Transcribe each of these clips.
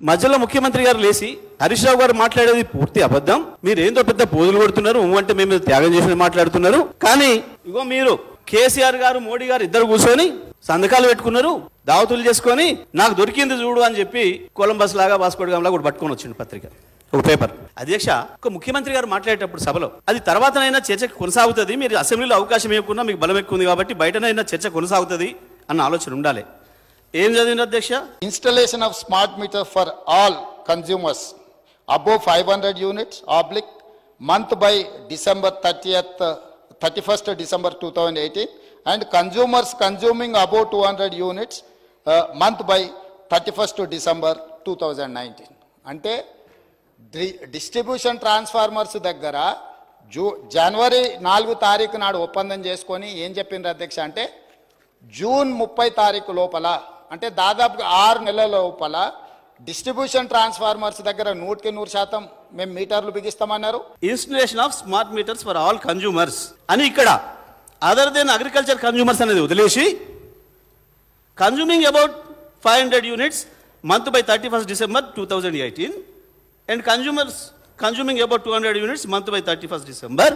మధ్యలో ముఖ్యమంత్రి గారు లేచి హరీష్ రావు గారు మాట్లాడేది పూర్తి అబద్ధం, మీరు ఏందో పెద్ద పోజులు కొడుతున్నారు, అంటే మేము త్యాగం చేసి మాట్లాడుతున్నారు. కానీ ఇగో మీరు కేసీఆర్ గారు మోడీ గారు ఇద్దరు కూర్చొని సంతకాలు పెట్టుకున్నారు, దావతులు చేసుకొని నాకు దొరికింది చూడు అని చెప్పి కొలంబస్ లాగా వాస్కోడిగాంలా కూడా పట్టుకొని వచ్చింది పత్రిక, ఒక పేపర్. అధ్యక్ష, ఒక ముఖ్యమంత్రి గారు మాట్లాడేటప్పుడు సభలో అది తర్వాతనైనా చర్చ కొనసాగుతుంది, మీరు అసెంబ్లీలో అవకాశం ఇవ్వకుండా మీకు బలం ఎక్కువ ఉంది కాబట్టి బయటనైనా చర్చ కొనసాగుతుంది అన్న ఆలోచన ఉండాలి. ఏం చదివింది అధ్యక్ష? Installation of smart meter for all consumers above 500 units oblique month by December 31st December 2018 and consumers consuming above 200 units month by 31st December 2019. అంటే డిస్ట్రిబ్యూషన్ ట్రాన్స్ఫార్మర్స్ దగ్గర జనవరి 4 తారీఖు నాడు ఒప్పందం చేసుకొని ఏం చెప్పిండ్రు అధ్యక్ష అంటే జూన్ 30 తారీఖు లోపల, అంటే దాదాపుగా 6 నెలల లోపల డిస్ట్రిబ్యూషన్ ట్రాన్స్ఫార్మర్స్ దగ్గర 100% మేము మీటర్లు బిగిస్తామన్నారు. Installation of smart meters for all consumers అని ఇక్కడ అదర్ దెన్ అగ్రికల్చర్ కన్జ్యూమర్స్ అనేది వదిలేసి consuming about 500 units month by 31st December 2018 and consuming about 200 units month by 31st December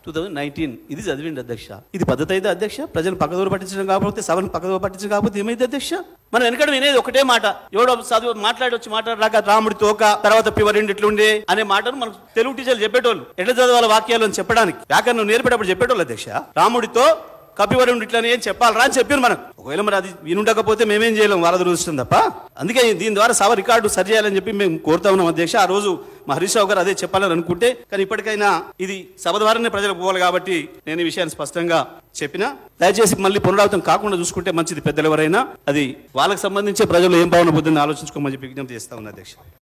2019. ఇది చదివిండి అధ్యక్ష. ఇది పద్ధతి అయితే అధ్యక్ష? ప్రజలు పక్కదోరు పట్టించడం కాకపోతే, సభను పక్కదోరు పట్టించడం కాకపోతే ఏమైంది అధ్యక్ష? మనం వెనకడ వినేది ఒకటే మాట, ఎవడో చదువు మాట్లాడరాక రాముడి తోక తర్వాత పివరిండి ఇట్లుండే అనే మాటను మనకు తెలుగు టీచర్లు చెప్పేటోళ్ళు, ఎట్లా చదవాలి వాక్యాలు అని చెప్పడానికి వ్యాకరణం నేర్పేటప్పుడు చెప్పేటోళ్ళు అధ్యక్ష. రాముడితో కపివరుడు ఇట్లని ఏం చెప్పాలరా అని చెప్పారు మనకు. ఒకవేళ మరి అది వినుండకపోతే మేమేం చేయలేం, వాళ్ళ దురదృష్టం తప్ప. అందుకే దీని ద్వారా సభ రికార్డు సరి చేయాలని చెప్పి మేము కోరుతా ఉన్నాం అధ్యక్ష. ఆ రోజు మా హరీష్ రావు గారు అదే చెప్పాలని అనుకుంటే, కానీ ఇప్పటికైనా ఇది సభ ద్వారానే ప్రజలకు పోవాలి కాబట్టి నేను ఈ విషయాన్ని స్పష్టంగా చెప్పినా. దయచేసి మళ్ళీ పునరావృతం కాకుండా చూసుకుంటే మంచిది. పెద్దలు ఎవరైనా అది వాళ్ళకి సంబంధించే ప్రజలు ఏం భావన బుద్ధిని ఆలోచించుకోమని చెప్పి విజ్ఞప్తి చేస్తా ఉన్నా అధ్యక్ష.